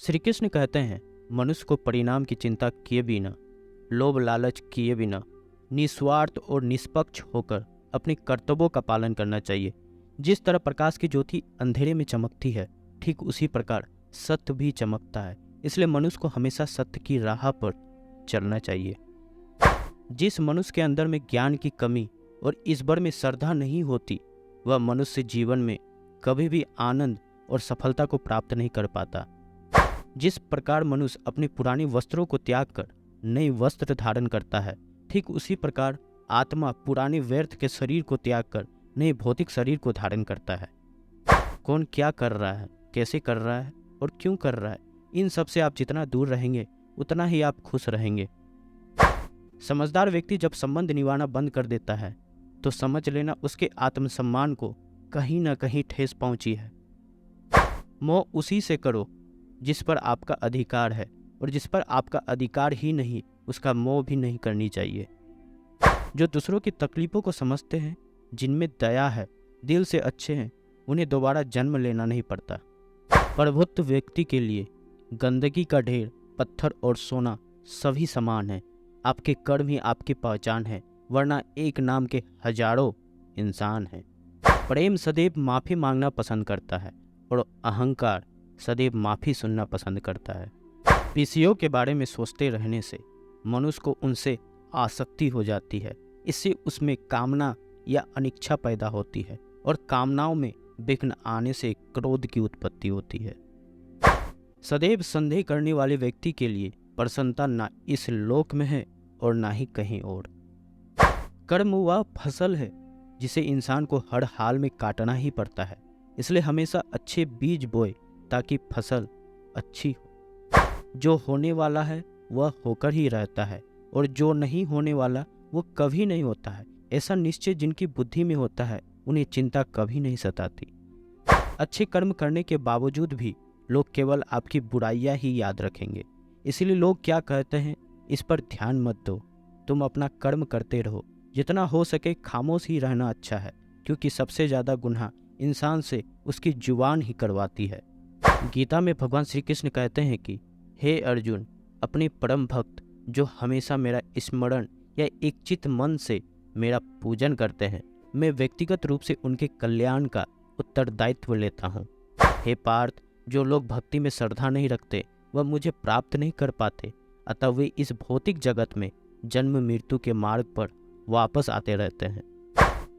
श्री कृष्ण कहते हैं, मनुष्य को परिणाम की चिंता किए बिना, लोभ लालच किए बिना, निस्वार्थ और निष्पक्ष होकर अपने कर्तव्यों का पालन करना चाहिए। जिस तरह प्रकाश की ज्योति अंधेरे में चमकती है, ठीक उसी प्रकार सत्य भी चमकता है। इसलिए मनुष्य को हमेशा सत्य की राह पर चलना चाहिए। जिस मनुष्य के अंदर में ज्ञान की कमी और ईश्वर में श्रद्धा नहीं होती, वह मनुष्य जीवन में कभी भी आनंद और सफलता को प्राप्त नहीं कर पाता। जिस प्रकार मनुष्य अपने पुराने वस्त्रों को त्याग कर नए वस्त्र धारण करता है, ठीक उसी प्रकार आत्मा पुराने व्यर्थ के शरीर को त्याग कर नए भौतिक शरीर को धारण करता है। कौन क्या कर रहा है, कैसे कर रहा है और क्यों कर रहा है, इन सब से आप जितना दूर रहेंगे उतना ही आप खुश रहेंगे। समझदार व्यक्ति जब संबंध निभाना बंद कर देता है तो समझ लेना उसके आत्मसम्मान को कहीं ना कहीं ठेस पहुंची है। मोह उसी से करो जिस पर आपका अधिकार है, और जिस पर आपका अधिकार ही नहीं उसका मोह भी नहीं करनी चाहिए। जो दूसरों की तकलीफों को समझते हैं, जिनमें दया है, दिल से अच्छे हैं, उन्हें दोबारा जन्म लेना नहीं पड़ता। प्रबुद्ध व्यक्ति के लिए गंदगी का ढेर, पत्थर और सोना सभी समान है। आपके कर्म ही आपकी पहचान है, वरना एक नाम के हजारों इंसान हैं। प्रेम सदैव माफ़ी मांगना पसंद करता है और अहंकार सदैव माफ़ी सुनना पसंद करता है। विषयों के बारे में सोचते रहने से मनुष्य को उनसे आसक्ति हो जाती है। इससे उसमें कामना या अनिच्छा पैदा होती है, और कामनाओं में विघ्न आने से क्रोध की उत्पत्ति होती है। सदैव संदेह करने वाले व्यक्ति के लिए प्रसन्नता ना इस लोक में है और ना ही कहीं और। कर्म वह फसल है जिसे इंसान को हर हाल में काटना ही पड़ता है। इसलिए हमेशा अच्छे बीज बोए ताकि फसल अच्छी हो। जो होने वाला है वह होकर ही रहता है, और जो नहीं होने वाला वो कभी नहीं होता है। ऐसा निश्चय जिनकी बुद्धि में होता है, उन्हें चिंता कभी नहीं सताती। अच्छे कर्म करने के बावजूद भी लोग केवल आपकी बुराइयां ही याद रखेंगे। इसीलिए लोग क्या कहते हैं, इस पर ध्यान मत दो, तुम अपना कर्म करते रहो। जितना हो सके खामोश ही रहना अच्छा है, क्योंकि सबसे ज़्यादा गुनाह इंसान से उसकी जुबान ही करवाती है। गीता में भगवान श्री कृष्ण कहते हैं कि हे अर्जुन, अपने परम भक्त जो हमेशा मेरा स्मरण या एकचित्त मन से मेरा पूजन करते हैं, मैं व्यक्तिगत रूप से उनके कल्याण का उत्तरदायित्व लेता हूँ। हे पार्थ, जो लोग भक्ति में श्रद्धा नहीं रखते वह मुझे प्राप्त नहीं कर पाते, अतः वे इस भौतिक जगत में जन्म मृत्यु के मार्ग पर वापस आते रहते हैं।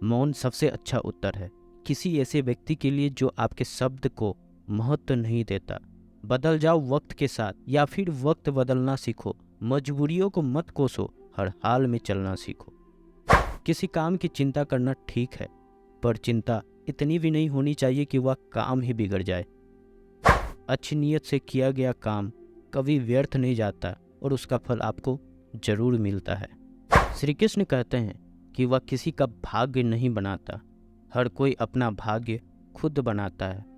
मौन सबसे अच्छा उत्तर है किसी ऐसे व्यक्ति के लिए जो आपके शब्द को महत्व नहीं देता। बदल जाओ वक्त के साथ, या फिर वक्त बदलना सीखो। मजबूरियों को मत कोसो, हर हाल में चलना सीखो। किसी काम की चिंता करना ठीक है, पर चिंता इतनी भी नहीं होनी चाहिए कि वह काम ही बिगड़ जाए। अच्छी नीयत से किया गया काम कभी व्यर्थ नहीं जाता, और उसका फल आपको जरूर मिलता है। श्री कृष्ण कहते हैं कि वह किसी का भाग्य नहीं बनाता, हर कोई अपना भाग्य खुद बनाता है।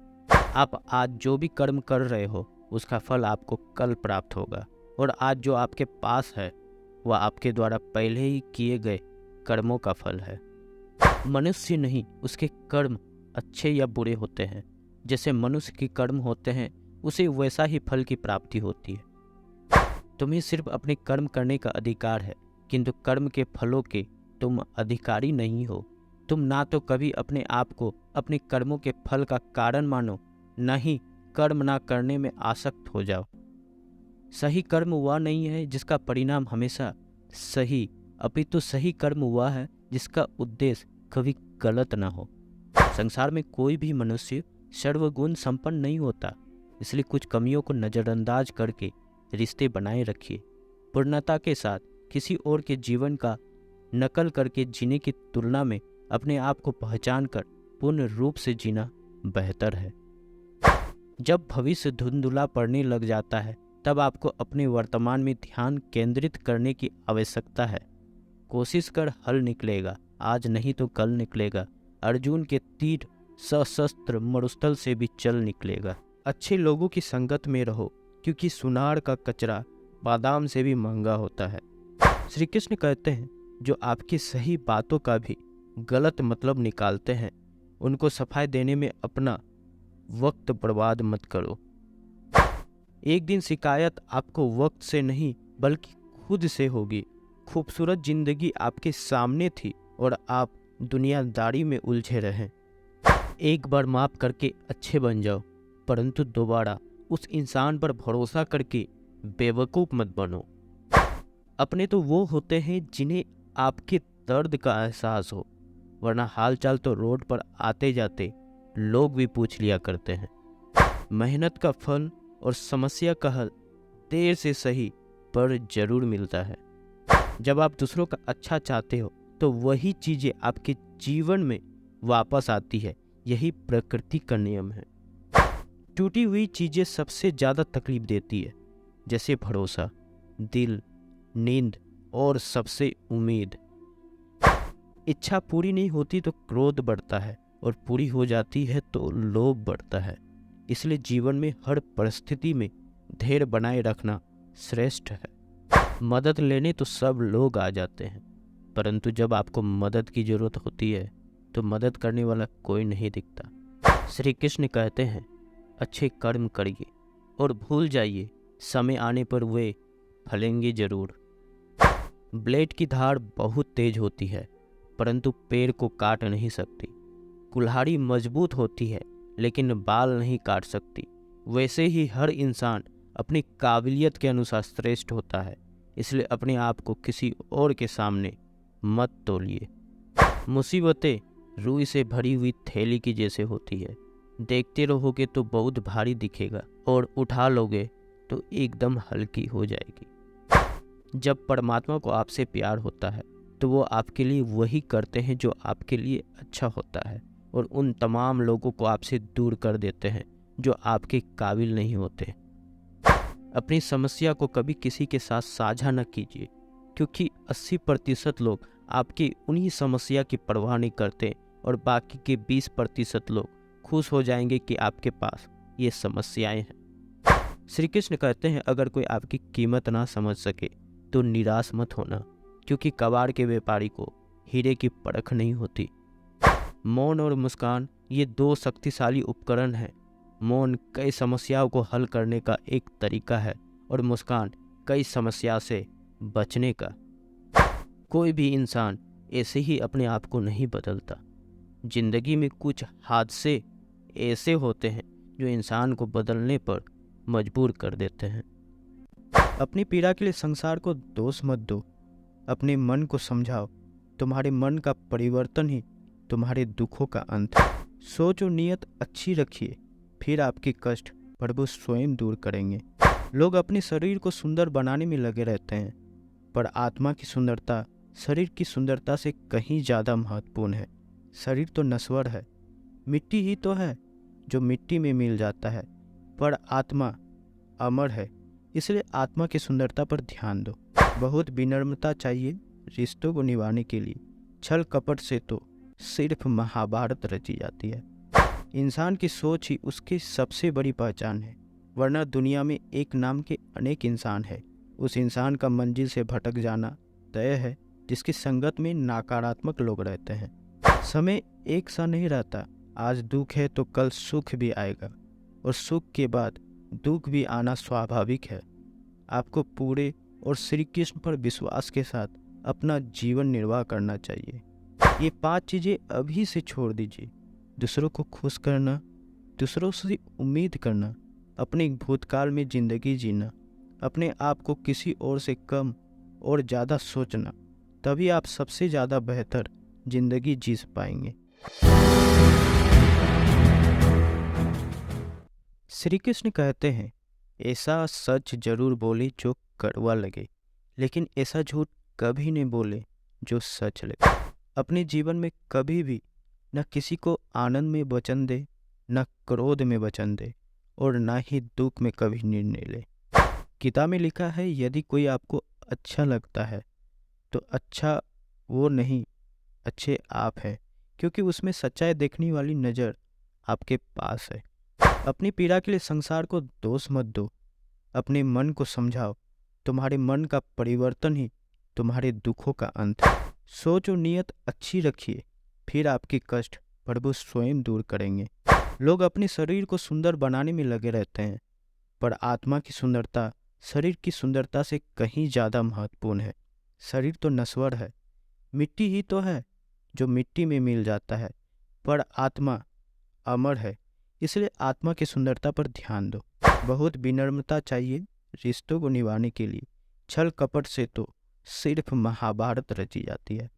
आप आज जो भी कर्म कर रहे हो उसका फल आपको कल प्राप्त होगा, और आज जो आपके पास है वह आपके द्वारा पहले ही किए गए कर्मों का फल है। मनुष्य नहीं, उसके कर्म अच्छे या बुरे होते हैं। जैसे मनुष्य के कर्म होते हैं उसे वैसा ही फल की प्राप्ति होती है। तुम्हें सिर्फ अपने कर्म करने का अधिकार है, किंतु कर्म के फलों के तुम अधिकारी नहीं हो। तुम ना तो कभी अपने आप को अपने कर्मों के फल का कारण मानो, न ही कर्म ना करने में आसक्त हो जाओ। सही कर्म वह नहीं है जिसका परिणाम हमेशा सही, अपितु सही कर्म वह है जिसका उद्देश्य कभी गलत ना हो। संसार में कोई भी मनुष्य सर्वगुण संपन्न नहीं होता, इसलिए कुछ कमियों को नज़रअंदाज करके रिश्ते बनाए रखिए। पूर्णता के साथ किसी और के जीवन का नकल करके जीने की तुलना में अपने आप को पहचान कर पूर्ण रूप से जीना बेहतर है। जब भविष्य धुंधला पड़ने लग जाता है तब आपको अपने वर्तमान में ध्यान केंद्रित करने की आवश्यकता है। कोशिश कर हल निकलेगा, आज नहीं तो कल निकलेगा। अर्जुन के तीर सशस्त्र मरुस्थल से भी चल निकलेगा। अच्छे लोगों की संगत में रहो, क्योंकि सुनार का कचरा बादाम से भी महंगा होता है। श्री कृष्ण कहते हैं जो आपकी सही बातों का भी गलत मतलब निकालते हैं, उनको सफाई देने में अपना वक्त बर्बाद मत करो। एक दिन शिकायत आपको वक्त से नहीं बल्कि खुद से होगी। खूबसूरत जिंदगी आपके सामने थी और आप दुनियादारी में उलझे रहे। एक बार माफ करके अच्छे बन जाओ, परंतु दोबारा उस इंसान पर भरोसा करके बेवकूफ़ मत बनो। अपने तो वो होते हैं जिन्हें आपके दर्द का एहसास हो, वरना हालचाल तो रोड पर आते जाते लोग भी पूछ लिया करते हैं। मेहनत का फल और समस्या का हल देर से सही पर जरूर मिलता है। जब आप दूसरों का अच्छा चाहते हो तो वही चीज़ें आपके जीवन में वापस आती है। यही प्रकृति का नियम है। टूटी हुई चीज़ें सबसे ज़्यादा तकलीफ देती है, जैसे भरोसा, दिल, नींद और सबसे उम्मीद। इच्छा पूरी नहीं होती तो क्रोध बढ़ता है और पूरी हो जाती है तो लोभ बढ़ता है। इसलिए जीवन में हर परिस्थिति में धैर्य बनाए रखना श्रेष्ठ है। मदद लेने तो सब लोग आ जाते हैं, परंतु जब आपको मदद की जरूरत होती है तो मदद करने वाला कोई नहीं दिखता। श्री कृष्ण कहते हैं, अच्छे कर्म करिए और भूल जाइए, समय आने पर वे फलेंगे जरूर। ब्लेड की धार बहुत तेज होती है, परंतु पेड़ को काट नहीं सकती। कुल्हाड़ी मजबूत होती है, लेकिन बाल नहीं काट सकती। वैसे ही हर इंसान अपनी काबिलियत के अनुसार श्रेष्ठ होता है। इसलिए अपने आप को किसी और के सामने मत तोलिए। मुसीबतें रुई से भरी हुई थैली की जैसे होती है। देखते रहोगे तो बहुत भारी दिखेगा और उठा लोगे तो एकदम हल्की हो जाएगी। जब परमात्मा को आपसे प्यार होता है तो वो आपके लिए वही करते हैं जो आपके लिए अच्छा होता है, और उन तमाम लोगों को आपसे दूर कर देते हैं जो आपके काबिल नहीं होते। अपनी समस्या को कभी किसी के साथ साझा न कीजिए, क्योंकि 80% लोग आपकी उन्हीं समस्या की परवाह नहीं करते और बाकी के 20% लोग खुश हो जाएंगे कि आपके पास ये समस्याएं हैं। श्री कृष्ण कहते हैं, अगर कोई आपकी कीमत ना समझ सके तो निराश मत होना, क्योंकि कबाड़ के व्यापारी को हीरे की परख नहीं होती। मौन और मुस्कान ये दो शक्तिशाली उपकरण हैं। मौन कई समस्याओं को हल करने का एक तरीका है और मुस्कान कई समस्या से बचने का। कोई भी इंसान ऐसे ही अपने आप को नहीं बदलता। जिंदगी में कुछ हादसे ऐसे होते हैं जो इंसान को बदलने पर मजबूर कर देते हैं। अपनी पीड़ा के लिए संसार को दोष मत दो, अपने मन को समझाओ। तुम्हारे मन का परिवर्तन ही तुम्हारे दुखों का अंत है। सोच और नीयत अच्छी रखिए, फिर आपके कष्ट प्रभु स्वयं दूर करेंगे। लोग अपने शरीर को सुंदर बनाने में लगे रहते हैं, पर आत्मा की सुंदरता शरीर की सुंदरता से कहीं ज़्यादा महत्वपूर्ण है। शरीर तो नश्वर है, मिट्टी ही तो है जो मिट्टी में मिल जाता है, पर आत्मा अमर है। इसलिए आत्मा की सुंदरता पर ध्यान दो। बहुत विनम्रता चाहिए रिश्तों को निभाने के लिए। छल कपट से तो सिर्फ महाभारत रची जाती है। इंसान की सोच ही उसकी सबसे बड़ी पहचान है, वरना दुनिया में एक नाम के अनेक इंसान है। उस इंसान का मंजिल से भटक जाना तय है जिसकी संगत में नकारात्मक लोग रहते हैं। समय एक सा नहीं रहता। आज दुख है तो कल सुख भी आएगा, और सुख के बाद दुख भी आना स्वाभाविक है। आपको पूरे और श्री कृष्ण पर विश्वास के साथ अपना जीवन निर्वाह करना चाहिए। ये 5 चीज़ें अभी से छोड़ दीजिए। दूसरों को खुश करना, दूसरों से उम्मीद करना, अपने भूतकाल में ज़िंदगी जीना, अपने आप को किसी और से कम और ज़्यादा सोचना, तभी आप सबसे ज़्यादा बेहतर ज़िंदगी जी पाएंगे। श्री कृष्ण कहते हैं, ऐसा सच जरूर बोले जो कड़वा लगे, लेकिन ऐसा झूठ कभी नहीं बोले जो सच लगे। अपने जीवन में कभी भी न किसी को आनंद में वचन दे, न क्रोध में वचन दे, और न ही दुख में कभी निर्णय ले। गीता में लिखा है, यदि कोई आपको अच्छा लगता है तो अच्छा वो नहीं, अच्छे आप है, क्योंकि उसमें सच्चाई देखने वाली नज़र आपके पास है। अपनी पीड़ा के लिए संसार को दोष मत दो, अपने मन को समझाओ। तुम्हारे मन का परिवर्तन ही तुम्हारे दुखों का अंत है। सोच और नीयत अच्छी रखिए, फिर आपके कष्ट प्रभु स्वयं दूर करेंगे। लोग अपने शरीर को सुंदर बनाने में लगे रहते हैं, पर आत्मा की सुंदरता शरीर की सुंदरता से कहीं ज़्यादा महत्वपूर्ण है। शरीर तो नश्वर है, मिट्टी ही तो है जो मिट्टी में मिल जाता है, पर आत्मा अमर है। इसलिए आत्मा की सुंदरता पर ध्यान दो। बहुत विनम्रता चाहिए रिश्तों को निभाने के लिए। छल कपट से तो सिर्फ महाभारत रची जाती है।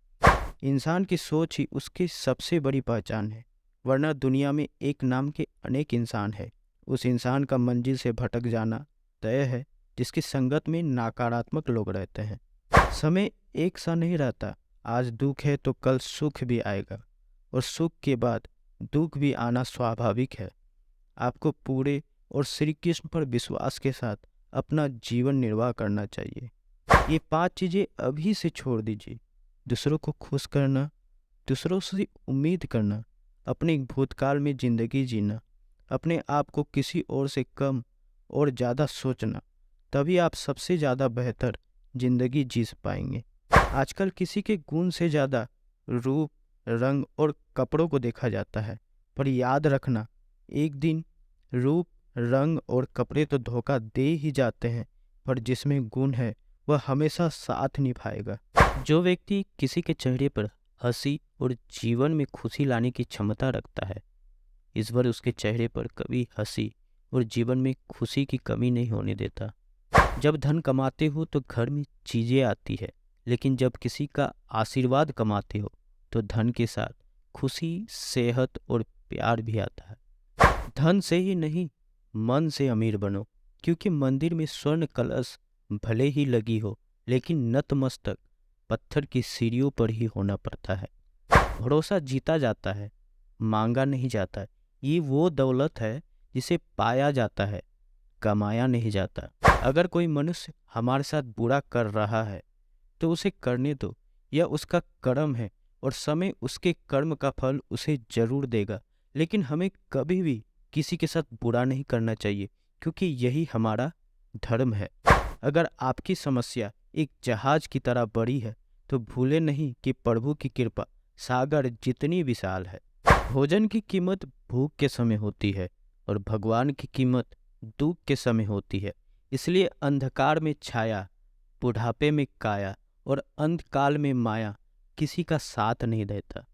इंसान की सोच ही उसकी सबसे बड़ी पहचान है, वरना दुनिया में एक नाम के अनेक इंसान है। उस इंसान का मंजिल से भटक जाना तय है जिसकी संगत में नकारात्मक लोग रहते हैं। समय एक सा नहीं रहता। आज दुख है तो कल सुख भी आएगा, और सुख के बाद दुख भी आना स्वाभाविक है। आपको पूरे और श्री कृष्ण पर विश्वास के साथ अपना जीवन निर्वाह करना चाहिए। ये 5 चीज़ें अभी से छोड़ दीजिए। दूसरों को खुश करना, दूसरों से उम्मीद करना, अपने भूतकाल में ज़िंदगी जीना, अपने आप को किसी और से कम और ज़्यादा सोचना, तभी आप सबसे ज़्यादा बेहतर ज़िंदगी जी पाएंगे। आजकल किसी के गुण से ज़्यादा रूप, रंग और कपड़ों को देखा जाता है, पर याद रखना, एक दिन रूप, रंग और कपड़े तो धोखा दे ही जाते हैं, पर जिसमें गुण है वह हमेशा साथ निभाएगा। जो व्यक्ति किसी के चेहरे पर हंसी और जीवन में खुशी लाने की क्षमता रखता है, ईश्वर उसके चेहरे पर कभी हंसी और जीवन में खुशी की कमी नहीं होने देता। जब धन कमाते हो तो घर में चीज़ें आती है, लेकिन जब किसी का आशीर्वाद कमाते हो तो धन के साथ खुशी, सेहत और प्यार भी आता है। धन से ही नहीं, मन से अमीर बनो, क्योंकि मंदिर में स्वर्ण कलश भले ही लगी हो, लेकिन नतमस्तक पत्थर की सीढ़ियों पर ही होना पड़ता है। भरोसा जीता जाता है, मांगा नहीं जाता है। ये वो दौलत है जिसे पाया जाता है, कमाया नहीं जाता। अगर कोई मनुष्य हमारे साथ बुरा कर रहा है तो उसे करने दो, यह उसका कर्म है और समय उसके कर्म का फल उसे जरूर देगा। लेकिन हमें कभी भी किसी के साथ बुरा नहीं करना चाहिए, क्योंकि यही हमारा धर्म है। अगर आपकी समस्या एक जहाज की तरह बड़ी है तो भूले नहीं कि प्रभु की कृपा सागर जितनी विशाल है। भोजन की कीमत भूख के समय होती है और भगवान की कीमत दुख के समय होती है। इसलिए अंधकार में छाया, बुढ़ापे में काया और अंतकाल में माया किसी का साथ नहीं देता।